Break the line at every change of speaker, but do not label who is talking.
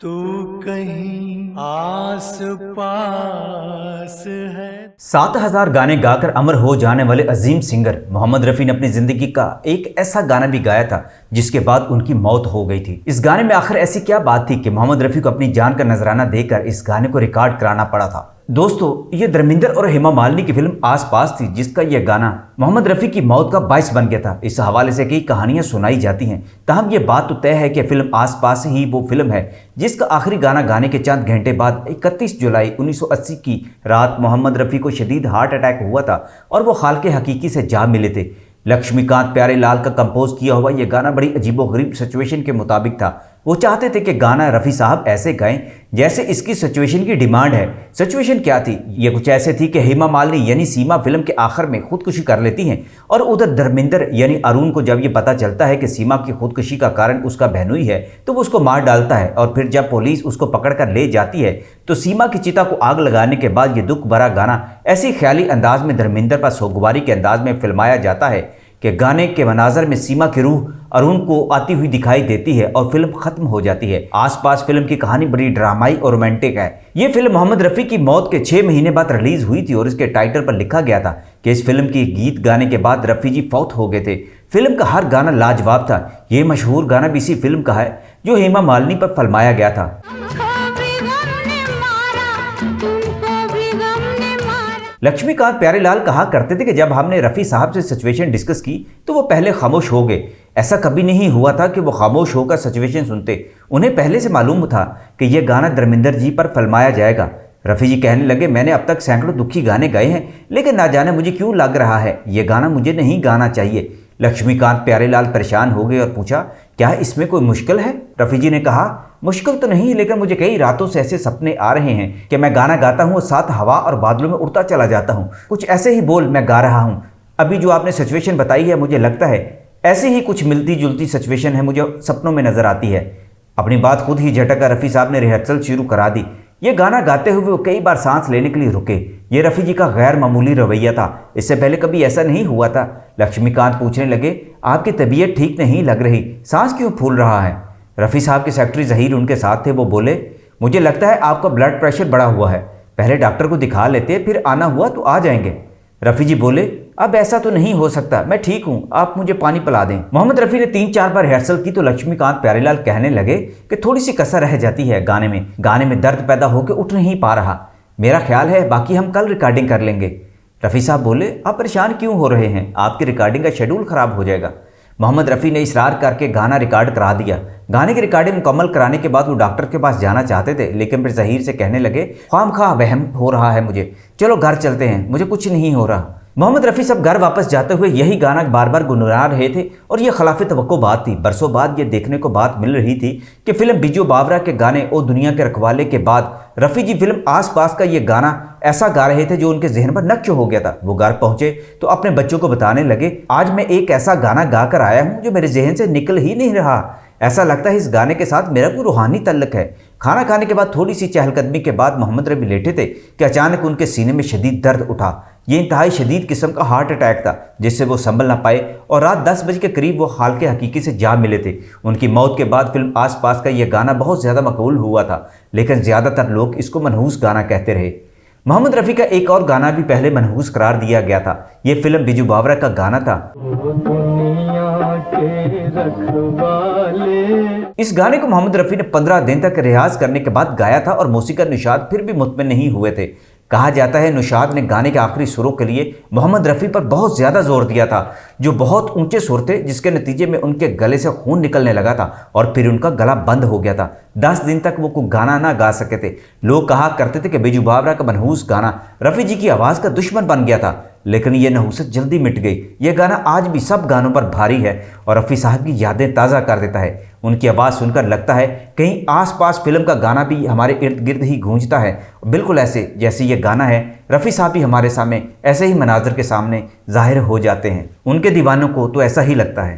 तू कहीं आस पास है।
7,000 गाने गाकर अमर हो जाने वाले अजीम सिंगर मोहम्मद रफ़ी ने अपनी जिंदगी का एक ऐसा गाना भी गाया था जिसके बाद उनकी मौत हो गई थी। इस गाने में आखिर ऐसी क्या बात थी कि मोहम्मद रफ़ी को अपनी जान का नजराना देकर इस गाने को रिकॉर्ड कराना पड़ा था। दोस्तों, ये धर्मेंद्र और हेमा मालिनी की फिल्म आस पास थी जिसका यह गाना मोहम्मद रफ़ी की मौत का बाइस बन गया था। इस हवाले से कई कहानियां सुनाई जाती हैं, ताहम ये बात तो तय है कि फिल्म आस पास ही वो फिल्म है जिसका आखिरी गाना गाने के चंद घंटे बाद 31 जुलाई 1980 की रात मोहम्मद रफ़ी को शदीद हार्ट अटैक हुआ था और वो खालके हकीकी से जा मिले थे। लक्ष्मीकांत प्यारेलाल का कंपोज किया हुआ यह गाना बड़ी अजीबोगरीब सिचुएशन के मुताबिक था। वो चाहते थे कि गाना रफ़ी साहब ऐसे गाएं जैसे इसकी सिचुएशन की डिमांड है। सिचुएशन क्या थी? ये कुछ ऐसे थी कि हेमा मालिनी यानी सीमा फिल्म के आखिर में खुदकुशी कर लेती हैं और उधर धर्मेंद्र यानी अरुण को जब ये पता चलता है कि सीमा की खुदकुशी का कारण उसका बहनोई है तो वो उसको मार डालता है। और फिर जब पुलिस उसको पकड़ कर ले जाती है तो सीमा की चिता को आग लगाने के बाद ये दुख भरा गाना ऐसी ख्याली अंदाज में धर्मेंद्र पर सोगवारी के अंदाज में फिल्माया जाता है कि गाने के मनाजर में सीमा की रूह अरुण को आती हुई दिखाई देती है और फिल्म खत्म हो जाती है। आसपास फिल्म की कहानी बड़ी ड्रामाई और रोमांटिक है। ये फिल्म मोहम्मद रफ़ी की मौत के 6 महीने बाद रिलीज हुई थी और इसके टाइटल पर लिखा गया था कि इस फिल्म के गीत गाने के बाद रफ़ी जी फौत हो गए थे। फिल्म का हर गाना लाजवाब था। ये मशहूर गाना भी इसी फिल्म का है जो हेमा मालिनी पर फिल्माया गया था। लक्ष्मीकांत प्यारेलाल कहा करते थे कि जब हमने रफ़ी साहब से सिचुएशन डिस्कस की तो वो पहले खामोश हो गए। ऐसा कभी नहीं हुआ था कि वो खामोश होकर सिचुएशन सुनते। उन्हें पहले से मालूम था कि यह गाना धर्मेंद्र जी पर फिल्माया जाएगा। रफ़ी जी कहने लगे, मैंने अब तक सैकड़ों दुखी गाने गाए हैं लेकिन ना जाने मुझे क्यों लग रहा है ये गाना मुझे नहीं गाना चाहिए। लक्ष्मीकांत प्यारेलाल परेशान हो गए और पूछा, क्या इसमें कोई मुश्किल है? रफ़ी जी ने कहा, मुश्किल तो नहीं, लेकिन मुझे कई रातों से ऐसे सपने आ रहे हैं कि मैं गाना गाता हूँ और साथ हवा और बादलों में उड़ता चला जाता हूँ। कुछ ऐसे ही बोल मैं गा रहा हूँ। अभी जो आपने सिचुएशन बताई है मुझे लगता है ऐसी ही कुछ मिलती जुलती सिचुएशन है मुझे सपनों में नजर आती है। अपनी बात खुद ही झटका रफ़ी साहब ने रिहर्सल शुरू करा दी। ये गाना गाते हुए वो कई बार सांस लेने के लिए रुके। ये रफ़ी जी का गैर मामूली रवैया था, इससे पहले कभी ऐसा नहीं हुआ था। लक्ष्मीकांत पूछने लगे, आपकी तबीयत ठीक नहीं लग रही, सांस क्यों फूल रहा है? रफ़ी साहब के सेक्रेटरी ज़हीर उनके साथ थे। वो बोले, मुझे लगता है आपका ब्लड प्रेशर बढ़ा हुआ है, पहले डॉक्टर को दिखा लेते, फिर आना हुआ तो आ जाएंगे। रफ़ी जी बोले, अब ऐसा तो नहीं हो सकता, मैं ठीक हूँ, आप मुझे पानी पिला दें। मोहम्मद रफ़ी ने 3-4 बार रिहर्सल की तो लक्ष्मीकांत प्यारेलाल कहने लगे कि थोड़ी सी कसर रह जाती है गाने में दर्द पैदा होकर उठ नहीं पा रहा। मेरा ख्याल है बाकी हम कल रिकॉर्डिंग कर लेंगे। रफ़ी साहब बोले, आप परेशान क्यों हो रहे हैं, आपकी रिकॉर्डिंग का शेड्यूल ख़राब हो जाएगा। मोहम्मद रफ़ी ने इसरार करके गाना रिकॉर्ड करा दिया। गाने की रिकॉर्डिंग मुकम्मल कराने के बाद वो डॉक्टर के पास जाना चाहते थे लेकिन फिर ज़हीर से कहने लगे, ख्वामख्वाह वहम हो रहा है मुझे, चलो घर चलते हैं, मुझे कुछ नहीं हो रहा। मोहम्मद रफ़ी सब घर वापस जाते हुए यही गाना बार बार गुनगुना रहे थे और यह खिलाफ तवक्को बात थी। बरसों बाद ये देखने को बात मिल रही थी कि फिल्म बिजू बावरा के गाने ओ दुनिया के रखवाले के बाद रफ़ी जी फिल्म आस पास का ये गाना ऐसा गा रहे थे जो उनके जहन पर नक्श हो गया था। वो घर पहुंचे तो अपने बच्चों को बताने लगे, आज मैं एक ऐसा गाना गा कर आया हूं जो मेरे जहन से निकल ही नहीं रहा। ऐसा लगता है इस गाने के साथ मेरा कोई रूहानी तल्लक है। खाना खाने के बाद थोड़ी सी चहलकदमी के बाद मोहम्मद रफ़ी लेटे थे कि अचानक उनके सीने में शदीद दर्द उठा। ये इंतहाई शदीद किस्म का हार्ट अटैक था जिससे वो संभल ना पाए और रात 10 बजे के करीब वो हालके हकीकी से जा मिले थे। उनकी मौत के बाद फिल्म आस पास का यह गाना बहुत ज़्यादा मकबूल हुआ था लेकिन ज़्यादातर लोग इसको मनहूस गाना कहते रहे। मोहम्मद रफ़ी का एक और गाना भी पहले मनहूस करार दिया गया था। ये फिल्म बिजू बावरा का गाना था। इस गाने को मोहम्मद रफ़ी ने 15 दिन तक रियाज करने के बाद गाया था और मौसीक़ार निशाद फिर भी मुतमिन नहीं हुए थे। कहा जाता है निशाद ने गाने के आखिरी सुरों के लिए मोहम्मद रफ़ी पर बहुत ज़्यादा जोर दिया था जो बहुत ऊंचे सुर थे जिसके नतीजे में उनके गले से खून निकलने लगा था और फिर उनका गला बंद हो गया था। 10 दिन तक वो कोई गाना ना गा सके थे। लोग कहा करते थे कि बिजू बावरा का मनहूस गाना रफ़ी जी की आवाज़ का दुश्मन बन गया था लेकिन यह नहूसत जल्दी मिट गई। यह गाना आज भी सब गानों पर भारी है और रफ़ी साहब की यादें ताज़ा कर देता है। उनकी आवाज़ सुनकर लगता है कहीं आसपास फिल्म का गाना भी हमारे इर्द गिर्द ही गूंजता है, बिल्कुल ऐसे जैसे ये गाना है। रफ़ी साहब भी हमारे सामने ऐसे ही मनाजर के सामने ज़ाहिर हो जाते हैं। उनके दीवानों को तो ऐसा ही लगता है।